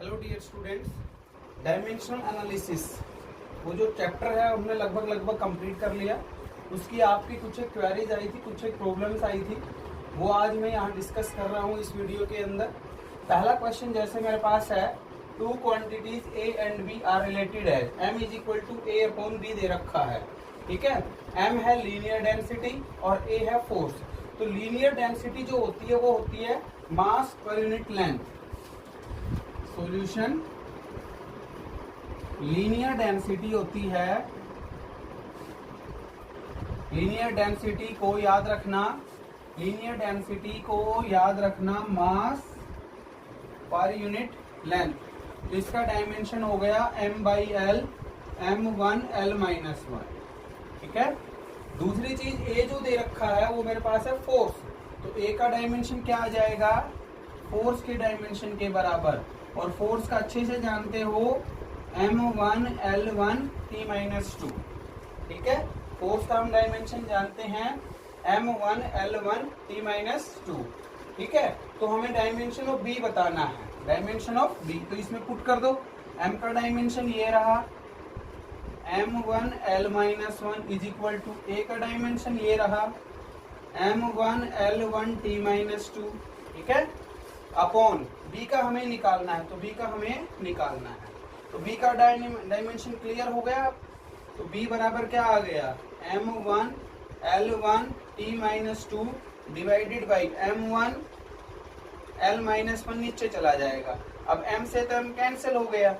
Hello dear students, dimensional analysis वो जो chapter है हमने लगभग कंप्लीट कर लिया। उसकी आपकी कुछ एक क्वेरीज आई थी, कुछ एक प्रॉब्लम्स आई थी, वो आज मैं यहाँ डिस्कस कर रहा हूँ इस वीडियो के अंदर। पहला क्वेश्चन जैसे मेरे पास है, two quantities A and B are related है, m is equal to A upon B दे रखा है। ठीक है, m है लीनियर डेंसिटी और a है फोर्स। तो लीनियर डेंसिटी जो होती है वो होती है mass per unit length. Solution, linear density होती है, लीनियर डेंसिटी को याद रखना, लीनियर डेंसिटी को याद रखना मास पर यूनिट लेंथ। तो इसका डायमेंशन हो गया m/l, m1 l-1। ठीक है, दूसरी चीज a जो दे रखा है वो मेरे पास है फोर्स। तो a का डायमेंशन क्या आ जाएगा, फोर्स के डायमेंशन के बराबर। और फोर्स का अच्छे से जानते हो m1 l1 t-2। ठीक है, फोर्स का हम डायमेंशन जानते हैं m1 l1 t-2। ठीक है, तो हमें डायमेंशन ऑफ b बताना है, डायमेंशन ऑफ b। तो इसमें पुट कर दो, m का डायमेंशन ये रहा m1 l-1 is equal to a का डायमेंशन ये रहा m1 l1 t-2। ठीक है, अपॉन b का हमें निकालना है, तो b का हमें निकालना है। तो b का डायमेंशन क्लियर हो गया। तो b बराबर क्या आ गया, m1 l1 t-2 divided by m1 l-1 नीचे चला जाएगा। अब m से तो m कैंसिल हो गया,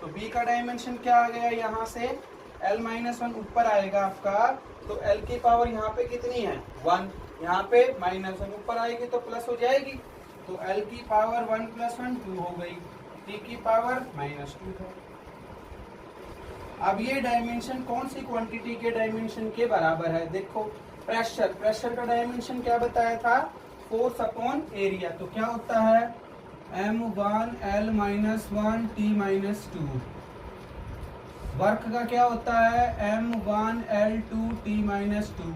तो b का डायमेंशन क्या आ गया, यहाँ से l-1 ऊपर आएगा आपका। तो l की पावर यहाँ पे कितनी है, 1, यहाँ पे -1 ऊपर आएगी तो प्लस हो जाएगी। तो l की पावर 1 + 1 2 हो गई, t की पावर -2 है। अब ये डायमेंशन कौन सी क्वांटिटी के डायमेंशन के बराबर है, देखो प्रेशर, प्रेशर का डायमेंशन क्या बताया था, फोर्स अपॉन एरिया। तो क्या होता है m1 l-1 t-2। वर्क का क्या होता है m1 l2 t-2।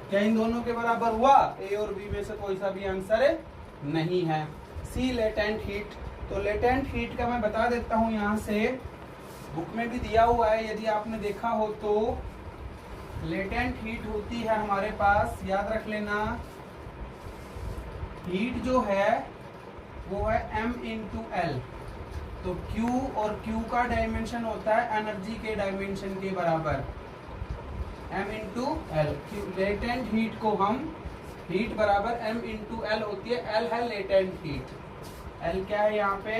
क्या इन दोनों के बराबर हुआ, ए और बी में से कोई सा भी आंसर नहीं है। सी लेटेंट हीट। तो लेटेंट हीट का मैं बता देता हूं, यहाँ से बुक में भी दिया हुआ है, यदि आपने देखा हो तो। लेटेंट हीट होती है हमारे पास, याद रख लेना, हीट जो है वो है m × l। तो Q और Q का डायमेंशन होता है एनर्जी के डायमेंशन के बराबर, m × l। लेटेंट हीट को हम, हीट बराबर m × l होती है, l है लेटेंट हीट, l क्या है यहाँ पे,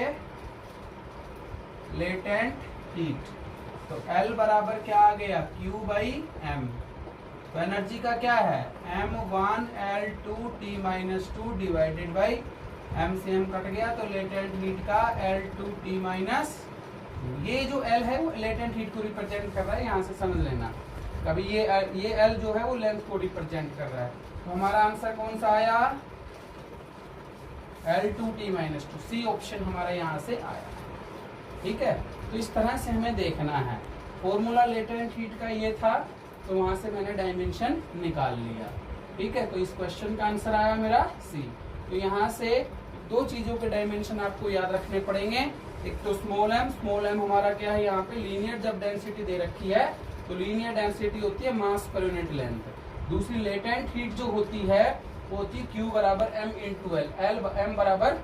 लेटेंट हीट। तो l बराबर क्या आ गया, Q/m। तो एनर्जी का क्या है m1 l2 t-2 divided by m से m कट गया, तो लेटेंट हीट का l2 t-2। ये जो l है वो लेटेंट हीट को रिप्रेजेंट कर रहा है, यहाँ से समझ लेना। कभी ये l जो है वो लेंथ को रिप्रेजेंट कर रहा है। तो हमारा आंसर कौन सा आया, l2 t-2। सी ऑप्शन हमारा यहाँ से आया। ठीक है, तो इस तरह से हमें देखना है। फॉर्मूला लेटेंट हीट का ये था, तो वहां से मैंने डायमेंशन निकाल लिया। ठीक है, तो इस क्वेश्चन का आंसर आया मेरा सी। तो यहाँ से दो चीजों के डायमेंशन आपको याद रखने पड़ेंगे। एक तो स्मॉल m हमारा क्या है, यहाँ पे लीनियर जब डेंसिटी दे रखी है तो लीनियर डेंसिटी होती है मास पर यूनिट लेंथ। दूसरी लेटेंट हीट जो होती है वो होती है Q बराबर m × l, m बराबर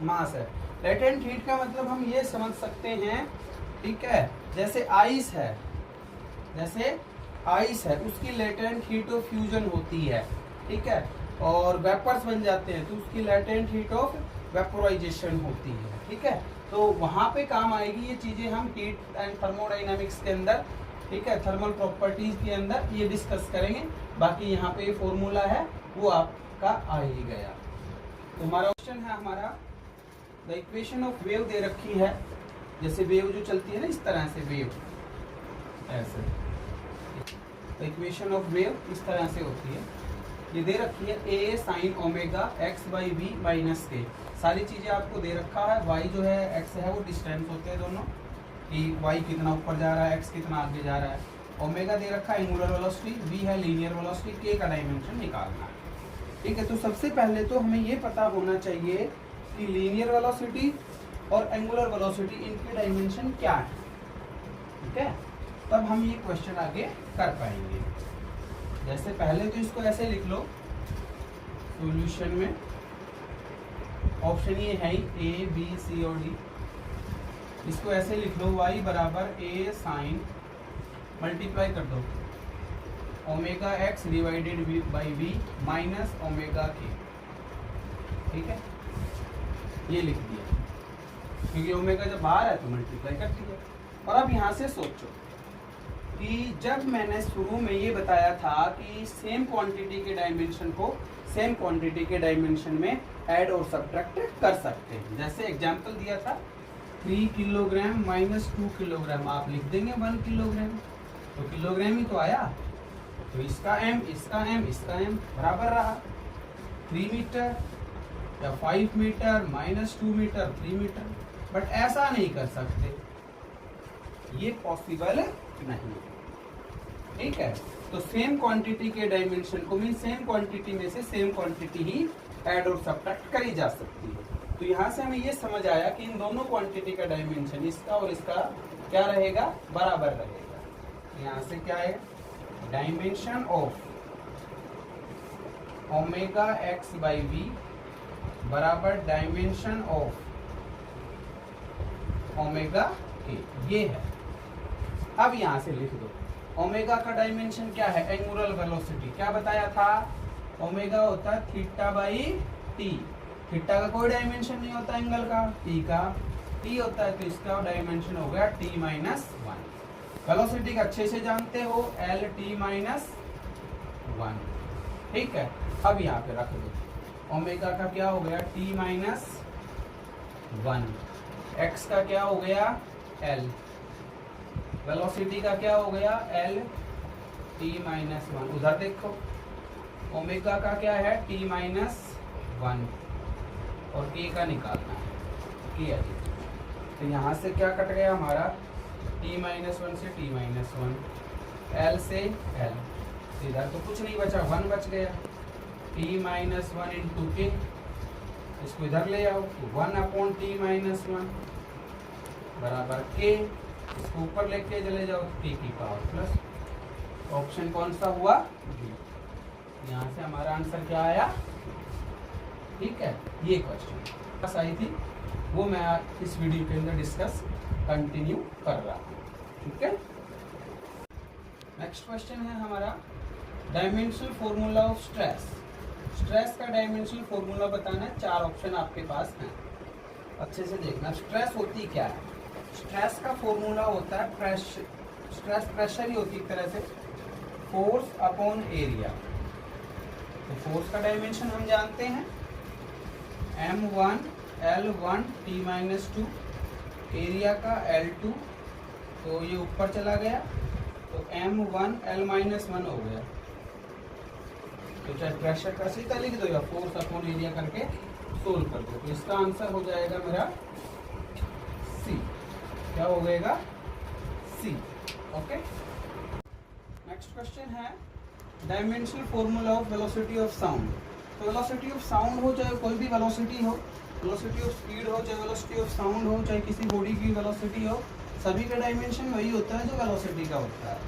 मास है। लेटेंट हीट का मतलब हम ये समझ सकते हैं, ठीक है, जैसे आइस है, जैसे आइस है उसकी लेटेंट हीट ऑफ फ्यूजन होती है। ठीक है, और वेपर्स बन जाते हैं तो उसकी लेटेंट हीट ऑफ वेपोराइजेशन होती है। ठीक है, तो वहां पे काम आएगी ये चीजें, हम हीट एंड थर्मोडाइनमिक्स के अंदर, ठीक है, थर्मल प्रॉपर्टीज के अंदर ये डिस्कस करेंगे। बाकी यहाँ पे ये फॉर्मूला है वो आपका आ ही गया। तो हमारा क्वेश्चन है, हमारा द इक्वेशन ऑफ वेव दे रखी है। जैसे वेव जो चलती है ना, इस तरह से वेव ऐसे, इक्वेशन ऑफ वेव इस तरह से होती है। ये दे रखी है a sin omega x/v - k। सारी चीजें आपको दे रखा है। y जो है, x है, वो डिस्टेंस होते हैं दोनों, कि y कितना ऊपर जा रहा है, x कितना आगे जा रहा है। ओमेगा दे रखा है एंगुलर वेलोसिटी, v है लीनियर वेलोसिटी, k का डायमेंशन निकालना है। ठीक है, तो सबसे पहले तो हमें ये पता होना चाहिए कि लीनियर वेलोसिटी और एंगुलर वेलोसिटी, इनके डायमेंशन क्या है, ठीक है। तब हम ये क्वेश्चन आगे कर पाएंगे। जैसे पहले तो इसको ऐसे लिख लो सॉल्यूशन में, ऑप्शन ये है ही ए बी सी और डी। इसको ऐसे लिख लो y बराबर a साइन मल्टीप्लाई कर दो omega x divided by v minus omega के, ठीक है, ये लिख दिया क्योंकि ओमेगा जब बाहर है तो मल्टीप्लाई कर दिया। और अब यहाँ से सोचो कि जब मैंने शुरू में ये बताया था कि सेम क्वांटिटी के डायमेंशन को सेम क्वांटिटी के डायमेंशन में ऐड और सब्ट्रैक्ट कर सकते हैं। जैसे एग्जांपल दिया था 3 किलोग्राम माइनस 2 किलोग्राम, आप लिख देंगे 1 किलोग्राम, तो किलोग्राम ही तो आया, तो इसका m इसका m इसका m बराबर रहा। 3 मीटर या 5 metre minus 2 metre 3 metre, but ऐसा नहीं कर सकते, ये पॉसिबल नहीं, ठीक है। तो सेम क्वांटिटी के डायमेंशन को मीन सेम क्वांटिटी में से सेम क्वांटिटी ही ऐड और सब्ट्रैक्ट करी जा सकती है। तो यहाँ से हमें ये समझ आया कि इन दोनों क्वांटिटी का डायमेंशन इसका और इसका क्या रहेगा, बराबर रहेगा। यहाँ से क्या है, dimension of omega x by v बराबर डायमेंशन ऑफ ओमेगा के, ये है। अब यहाँ से लिख दो ओमेगा का डायमेंशन क्या है, एंगुलर वेलोसिटी, क्या बताया था, ओमेगा होता है थीटा बाई टी। थीटा का कोई डायमेंशन नहीं होता एंगल का, टी का टी होता है, तो इसका डायमेंशन हो गया टी माइनस 1। वेलोसिटी का अच्छे से जानते हो, एल टी माइनस 1, ठीक है। अब यहाँ पे रख दो ओमेगा का क्या हो गया, टी माइनस 1, एक्स का क्या हो गया, एल, वेलोसिटी का क्या हो गया, एल टी माइनस 1। उधर देखो ओमेगा का क्या है, टी माइनस 1 और के का निकालना है, किया जी। तो यहाँ से क्या कट गया हमारा, टी माइनस 1 से टी माइनस 1, एल से एल, इधर तो कुछ नहीं बचा, 1 बच गया, टी माइनस 1 इंटू के, इसको इधर ले आओ, 1 अपॉन टी माइनस 1 बराबर के, इसको ऊपर लेके चले जाओ, टी की पावर प्लस। ऑप्शन कौन सा हुआ, बी। यहाँ से हमारा आंसर क्या आया, ठीक है। ये क्वेश्चन बस आई थी, वो मैं इस वीडियो के अंदर डिस्कस कंटिन्यू कर रहा हूँ, ठीक है। नेक्स्ट क्वेश्चन है हमारा dimensional formula of stress. Stress का डायमेंशनल फॉर्मूला बताना है, 4 ऑप्शन आपके पास हैं, अच्छे से देखना। स्ट्रेस होती क्या है, स्ट्रेस का फॉर्मूला होता है प्रेशर, स्ट्रेस प्रेशर ही होती है एक तरह से, फोर्स अपॉन एरिया। तो फोर्स का डायमेंशन हम जानते हैं m1 L1 T minus 2, area का L2, तो ये ऊपर चला गया तो m1 L माइनस 1 हो गया। तो चाहे प्रेशर का सीधा लिख दो या फोर्स अपॉन एरिया करके सोल्व कर दो, तो इसका आंसर हो जाएगा मेरा सी। क्या हो गएगा, सी, ओके। नेक्स्ट क्वेश्चन है dimensional formula of velocity of sound. तो वेलोसिटी ऑफ साउंड हो चाहे कोई भी वेलोसिटी हो, वेलोसिटी ऑफ स्पीड हो चाहे वेलोसिटी ऑफ साउंड हो, चाहे किसी बॉडी की वेलोसिटी हो, सभी का डायमेंशन वही होता है जो वेलोसिटी का होता है,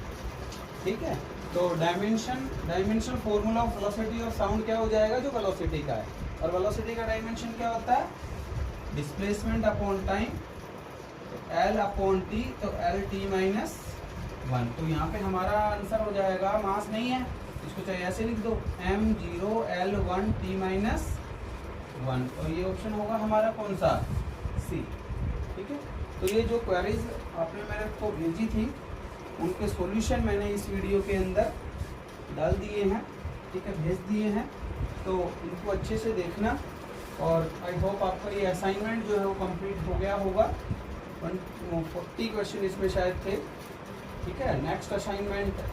ठीक है। तो dimensional formula of velocity of sound क्या हो जाएगा, जो वेलोसिटी का है, और वेलोसिटी का डायमेंशन क्या होता है, displacement upon time, L upon T, तो एल टी माइनस 1। तो यहाँ पे हमारा आंसर हो जाएगा, मास नहीं है, इसको चाहे ऐसे लिख दो m0 L1 T माइनस 1, और ये ऑप्शन होगा हमारा कौन सा, सी, ठीक है। तो ये जो क्वेरीज आपने मेरे को भेजी थी उनके सॉल्यूशन मैंने इस वीडियो के अंदर डाल दिए हैं, ठीक है, भेज दिए हैं, तो इनको अच्छे से देखना। और आई होप आपका ये असाइनमेंट जो है वो कंप्लीट हो गया होगा। 140 क्वेश्चन इसमें शायद थे, ठीक है। नेक्स्ट असाइनमेंट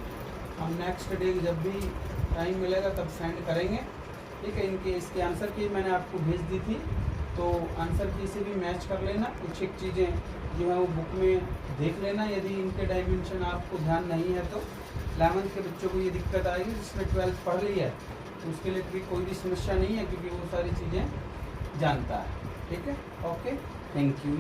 हम नेक्स्ट डे जब भी टाइम मिलेगा तब सेंड करेंगे, ठीक है। इनके इसके आंसर की मैंने आपको भेज दी थी, तो आंसर की से भी मैच कर लेना, कुछ एक चीज़ें जो है वो बुक में देख लेना। यदि इनके डायमेंशन आपको ध्यान नहीं है तो 11th के बच्चों को ये दिक्कत आएगी, जिसने 12th पढ़ ली है तो उसके लिए भी कोई भी समस्या नहीं है, क्योंकि वो सारी चीज़ें जानता है, ठीक है, ओके। Thank you.